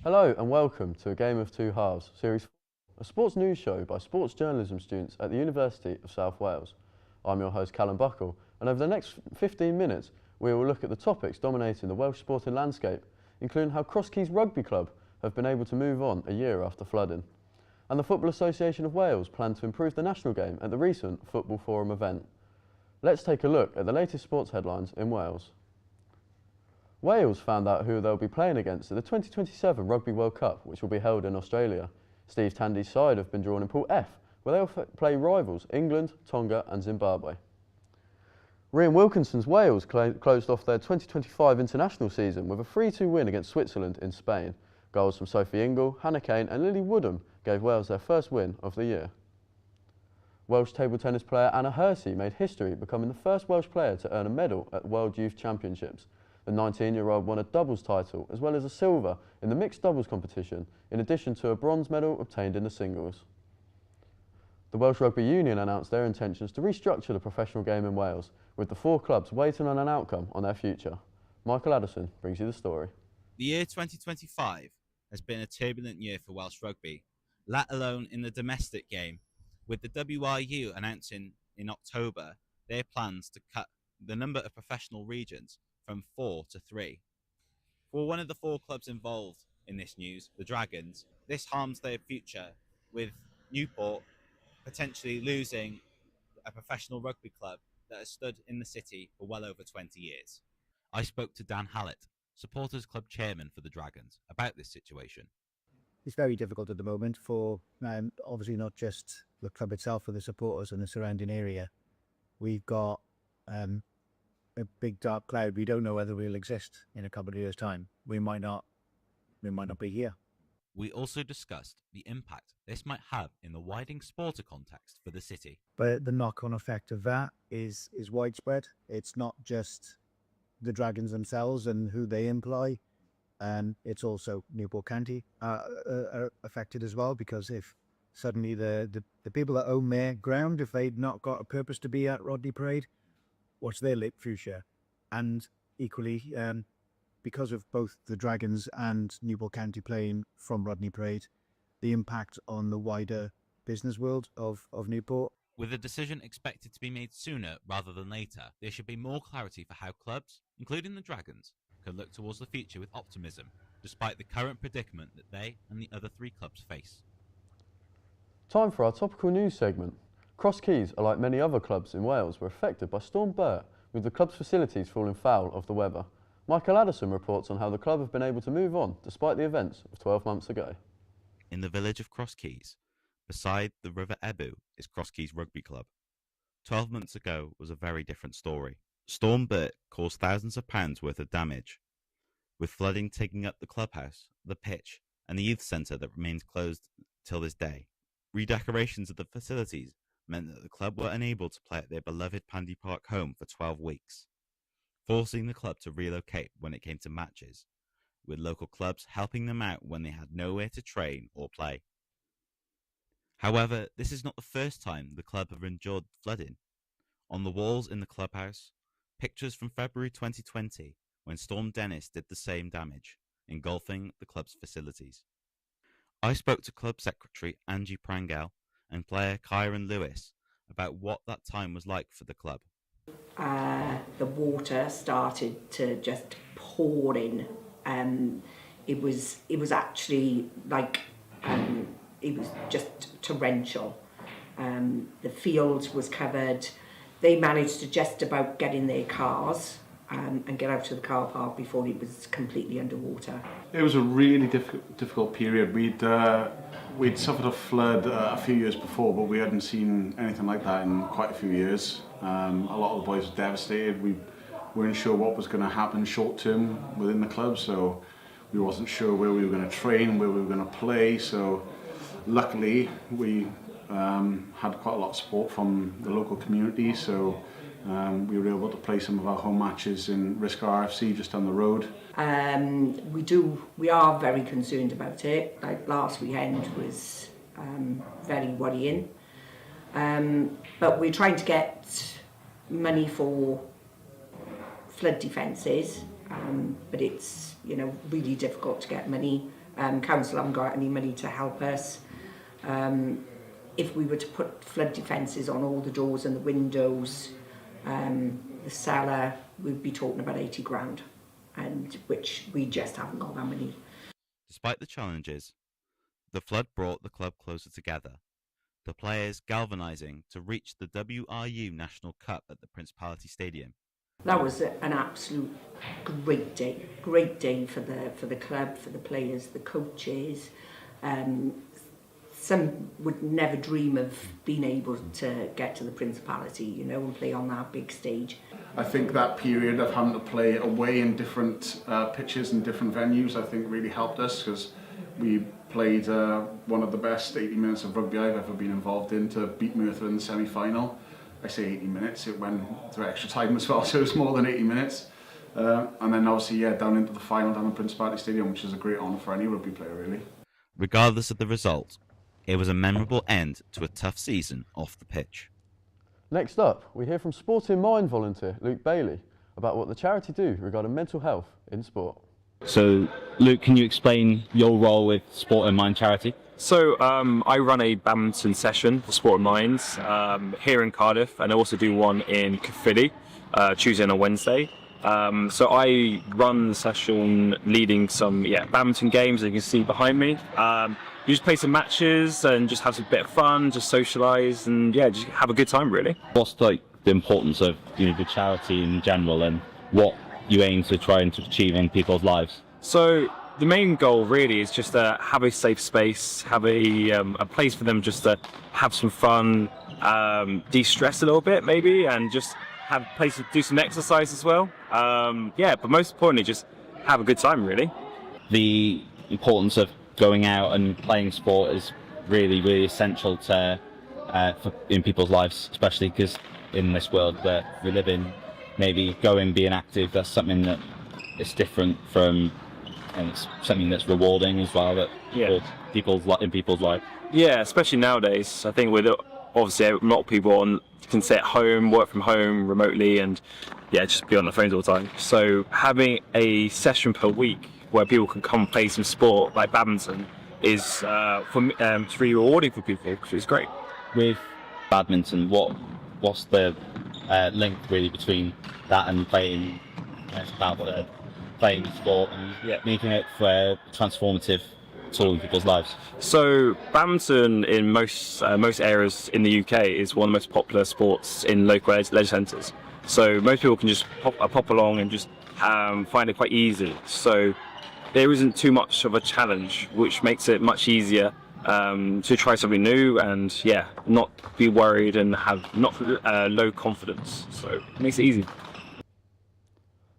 Hello and welcome to A Game of Two Halves, Series 4, a sports news show by sports journalism students at the University of South Wales. I'm your host Callum Buckle, and over the next 15 minutes we will look at the topics dominating the Welsh sporting landscape, including how Cross Keys Rugby Club have been able to move on a year after flooding, and the Football Association of Wales plan to improve the national game at the recent Football Forum event. Let's take a look at the latest sports headlines in Wales. Wales found out who they'll be playing against at the 2027 Rugby World Cup, which will be held in Australia. Steve Tandy's side have been drawn in Pool F, where they'll play rivals England, Tonga and Zimbabwe. Rhian Wilkinson's Wales closed off their 2025 international season with a 3-2 win against Switzerland in Spain. Goals from Sophie Ingle, Hannah Kane and Lily Woodham gave Wales their first win of the year. Welsh table tennis player Anna Hersey made history, becoming the first Welsh player to earn a medal at World Youth Championships. The 19-year-old won a doubles title as well as a silver in the mixed doubles competition, in addition to a bronze medal obtained in the singles. The Welsh Rugby Union announced their intentions to restructure the professional game in Wales, with the 4 clubs waiting on an outcome on their future. Michael Addison brings you the story. The year 2025 has been a turbulent year for Welsh rugby, let alone in the domestic game, with the WRU announcing in October their plans to cut the number of professional regions from 4 to 3. For one of the 4 clubs involved in this news, the Dragons, this harms their future, with Newport potentially losing a professional rugby club that has stood in the city for well over 20 years. I spoke to Dan Hallett, Supporters Club chairman for the Dragons, about this situation. It's very difficult at the moment for obviously not just the club itself, for the supporters and the surrounding area. We've got a big dark cloud. We don't know whether we'll exist in a couple of years' time. We might not be here. We also discussed the impact this might have in the widening sporter context for the city. But the knock-on effect of that is widespread. It's not just the Dragons themselves and who they employ. It's also Newport County are affected as well, because if suddenly the people that own their ground, if they'd not got a purpose to be at Rodney Parade, what's their future? And equally, because of both the Dragons and Newport County playing from Rodney Parade, the impact on the wider business world of Newport. With a decision expected to be made sooner rather than later, there should be more clarity for how clubs, including the Dragons, can look towards the future with optimism, despite the current predicament that they and the other 3 clubs face. Time for our topical news segment. Cross Keys, like many other clubs in Wales, were affected by Storm Bert, with the club's facilities falling foul of the weather. Michael Addison reports on how the club have been able to move on despite the events of 12 months ago. In the village of Cross Keys, beside the River Ebu, is Cross Keys Rugby Club. 12 months ago was a very different story. Storm Bert caused thousands of pounds worth of damage, with flooding taking up the clubhouse, the pitch, and the youth centre that remains closed till this day. Redecorations of the facilities meant that the club were unable to play at their beloved Pandy Park home for 12 weeks, forcing the club to relocate when it came to matches, with local clubs helping them out when they had nowhere to train or play. However, this is not the first time the club have endured flooding. On the walls in the clubhouse, pictures from February 2020, when Storm Dennis did the same damage, engulfing the club's facilities. I spoke to club secretary Angie Prangel and player Kyron Lewis about what that time was like for the club. The water started to just pour in. It was actually like it was just torrential. The fields was covered. They managed to just about get in their cars and get out to the car park before it was completely underwater. It was a really difficult period. We'd suffered a flood a few years before, but we hadn't seen anything like that in quite a few years. A lot of the boys were devastated. We weren't sure what was going to happen short term within the club, so we wasn't sure where we were going to train, where we were going to play. So luckily we had quite a lot of support from the local community, so we were able to play some of our home matches in Risca RFC just down the road. We are very concerned about it. Like last weekend was very worrying. But we're trying to get money for flood defences, but it's really difficult to get money Council haven't got any money to help us. If we were to put flood defences on all the doors and the windows, the cellar, we'd be talking about 80 grand, and which we just haven't got that money. Despite the challenges, the flood brought the club closer together, the players galvanising to reach the WRU National Cup at the Principality Stadium. That was an absolute great day for the club, for the players, the coaches. Some would never dream of being able to get to the Principality, you know, and play on that big stage. I think that period of having to play away in different pitches and different venues, I think really helped us, because we played one of the best 80 minutes of rugby I've ever been involved in to beat Merthyr in the semi-final. I say 80 minutes, it went to extra time as well, so it was more than 80 minutes. And then obviously, down into the final down at Principality Stadium, which is a great honour for any rugby player, really. Regardless of the result, it was a memorable end to a tough season off the pitch. Next up, we hear from Sporting Mind volunteer Luke Bailey about what the charity do regarding mental health in sport. So, Luke, can you explain your role with Sport in Mind charity? So I run a badminton session for Sport in Minds here in Cardiff, and I also do one in Caerphilly, Tuesday and a Wednesday. So I run the session leading some badminton games, as you can see behind me. You just play some matches and just have a bit of fun, just socialise and just have a good time, really. What's the importance of the charity in general, and what you aim to try and achieve in people's lives? So the main goal really is just to have a safe space, have a place for them just to have some fun, de-stress a little bit maybe, and just have a place to do some exercise as well. But most importantly, just have a good time, really. The importance of going out and playing sport is really, really essential to in people's lives, especially because in this world that we live in, maybe being active, that's something that is different from, and it's something that's rewarding as well, that in people's life. Yeah, especially nowadays. I think with obviously a lot of people can stay at home, work from home remotely, and just be on their phones all the time. So having a session per week where people can come play some sport like badminton is it's really rewarding for people, which is great. With badminton, what's the link really between that and playing playing sport and making it for a transformative tool in people's lives? So badminton in most areas in the UK is one of the most popular sports in local leisure centres. So most people can just pop along and just find it quite easy. So there isn't too much of a challenge, which makes it much easier to try something new and not be worried and have not low confidence. So it makes it easy.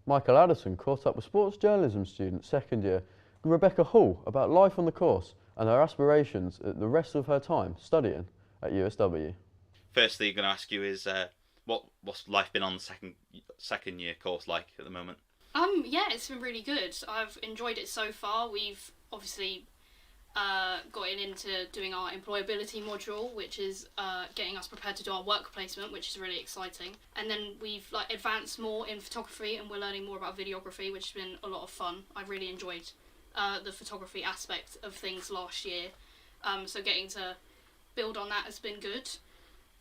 Michael Addison caught up with sports journalism student second year Rebecca Hall about life on the course and her aspirations at the rest of her time studying at USW. Firstly, I'm going to ask you is what's life been on the second year course like at the moment? It's been really good. I've enjoyed it so far. We've obviously gotten into doing our employability module, which is getting us prepared to do our work placement, which is really exciting. And then we've advanced more in photography, and we're learning more about videography, which has been a lot of fun. I really enjoyed the photography aspect of things last year. So getting to build on that has been good.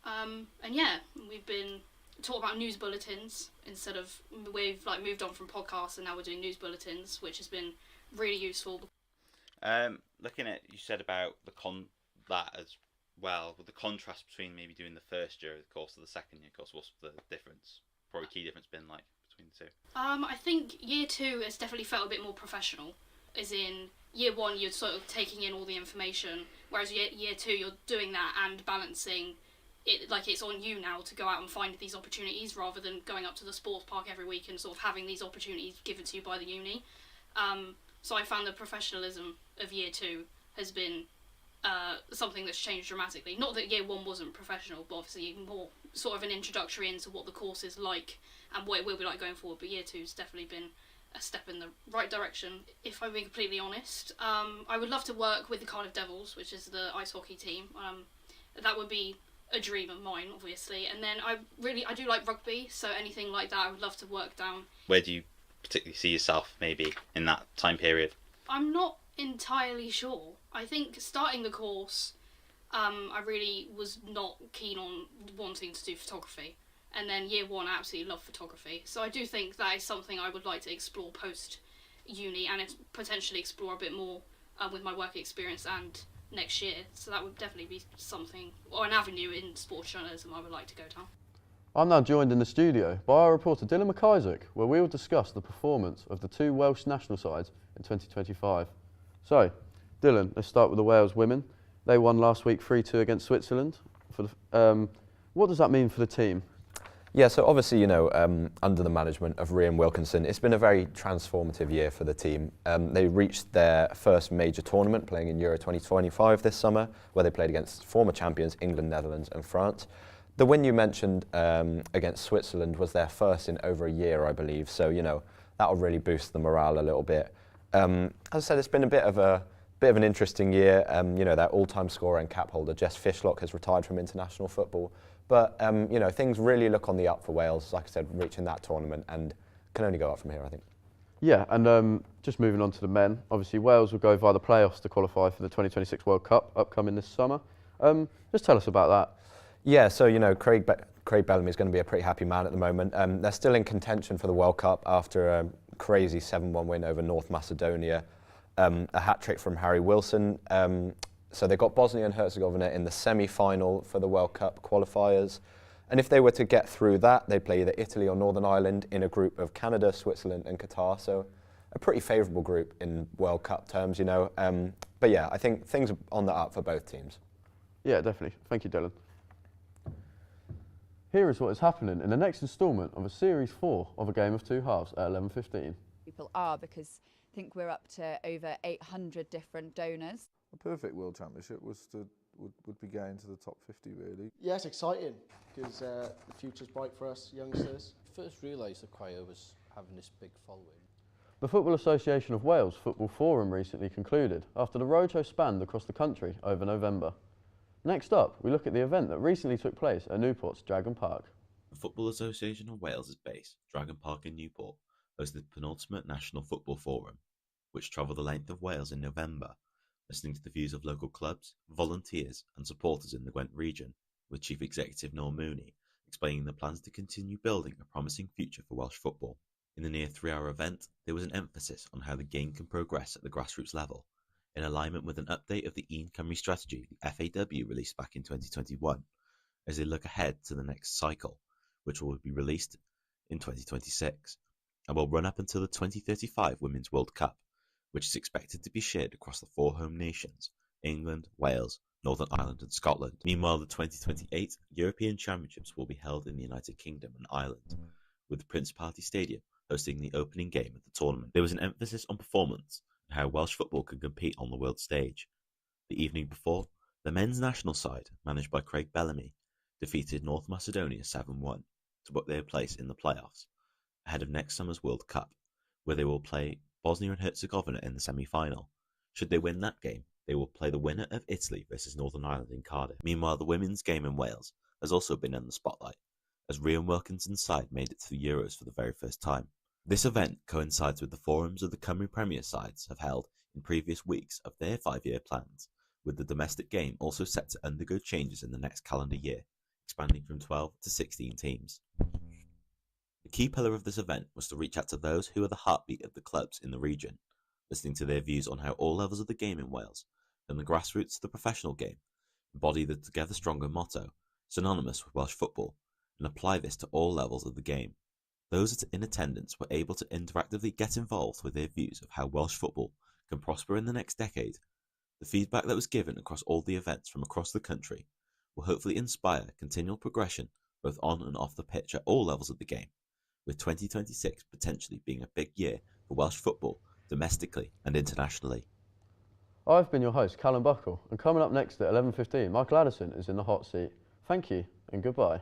We've been taught about news bulletins instead of, we've moved on from podcasts and now we're doing news bulletins, which has been really useful. Looking at, you said about that as well, with the contrast between maybe doing the first year of the course to the second year course, what's the difference, probably key difference been like between the two? I think year two has definitely felt a bit more professional, as in year one you're sort of taking in all the information, whereas year two you're doing that and balancing it, it's on you now to go out and find these opportunities rather than going up to the sports park every week and sort of having these opportunities given to you by the uni. So I found the professionalism of year two has been something that's changed dramatically. Not that year one wasn't professional, but obviously more sort of an introductory into what the course is like and what it will be like going forward. But year two's definitely been a step in the right direction, if I'm being completely honest. I would love to work with the Cardiff Devils, which is the ice hockey team. That would be a dream of mine, obviously. And then I do like rugby, so anything like that I would love to work down. Where do you particularly see yourself maybe in that time period? I'm not entirely sure. I think starting the course, I really was not keen on wanting to do photography. And then year one, I absolutely love photography. So I do think that is something I would like to explore post uni and potentially explore a bit more with my work experience and next year. So that would definitely be something, or an avenue in sports journalism I would like to go down. I'm now joined in the studio by our reporter Dylan McIsaac, where we will discuss the performance of the two Welsh national sides in 2025. So, Dylan, let's start with the Wales women. They won last week 3-2 against Switzerland. What does that mean for the team? Yeah, so obviously, you know, under the management of Rhian Wilkinson, it's been a very transformative year for the team. They reached their first major tournament, playing in Euro 2025 this summer, where they played against former champions England, Netherlands and France. The win you mentioned against Switzerland was their first in over a year, I believe. So, you know, that'll really boost the morale a little bit. As I said, it's been a bit of an interesting year. You know, their all-time scorer and cap holder, Jess Fishlock, has retired from international football. But, you know, things really look on the up for Wales, like I said, reaching that tournament, and can only go up from here, I think. Yeah, and just moving on to the men, obviously Wales will go via the playoffs to qualify for the 2026 World Cup upcoming this summer. Just tell us about that. Yeah, so, you know, Craig Bellamy is going to be a pretty happy man at the moment. They're still in contention for the World Cup after a crazy 7-1 win over North Macedonia, a hat-trick from Harry Wilson. So they got Bosnia and Herzegovina in the semi-final for the World Cup qualifiers. And if they were to get through that, they'd play either Italy or Northern Ireland in a group of Canada, Switzerland and Qatar. So a pretty favourable group in World Cup terms, you know. But yeah, I think things are on the up for both teams. Yeah, definitely. Thank you, Dylan. Here is what is happening in the next instalment of a Series 4 of a game of two halves at 11:15. People are, because I think we're up to over 800 different donors. A perfect World Championship would be going to the top 50, really. Yeah, it's exciting because the future's bright for us youngsters. First realised that choir was having this big following. The Football Association of Wales Football Forum recently concluded after the roadshow spanned across the country over November. Next up, we look at the event that recently took place at Newport's Dragon Park. The Football Association of Wales' base, Dragon Park in Newport, hosted the penultimate National Football Forum, which travelled the length of Wales in November, listening to the views of local clubs, volunteers and supporters in the Gwent region, with Chief Executive Noel Mooney explaining the plans to continue building a promising future for Welsh football. In the near 3-hour event, there was an emphasis on how the game can progress at the grassroots level, in alignment with an update of the Ian Cymru strategy the FAW released back in 2021, as they look ahead to the next cycle, which will be released in 2026, and will run up until the 2035 Women's World Cup, which is expected to be shared across the 4 home nations, England, Wales, Northern Ireland and Scotland. Meanwhile, the 2028 European Championships will be held in the United Kingdom and Ireland, with the Principality Stadium hosting the opening game of the tournament. There was an emphasis on performance and how Welsh football can compete on the world stage. The evening before, the men's national side, managed by Craig Bellamy, defeated North Macedonia 7-1 to book their place in the playoffs, ahead of next summer's World Cup, where they will play Bosnia and Herzegovina in the semi-final. Should they win that game, they will play the winner of Italy versus Northern Ireland in Cardiff. Meanwhile, the women's game in Wales has also been in the spotlight, as Rhian Wilkinson's side made it to the Euros for the very first time. This event coincides with the forums of the Cymru Premier sides have held in previous weeks of their 5-year plans, with the domestic game also set to undergo changes in the next calendar year, expanding from 12 to 16 teams. The key pillar of this event was to reach out to those who are the heartbeat of the clubs in the region, listening to their views on how all levels of the game in Wales, from the grassroots to the professional game, embody the Together Stronger motto, synonymous with Welsh football, and apply this to all levels of the game. Those in attendance were able to interactively get involved with their views of how Welsh football can prosper in the next decade. The feedback that was given across all the events from across the country will hopefully inspire continual progression both on and off the pitch at all levels of the game, with 2026 potentially being a big year for Welsh football domestically and internationally. I've been your host, Callum Buckle, and coming up next at 11:15, Michael Addison is in the hot seat. Thank you and goodbye.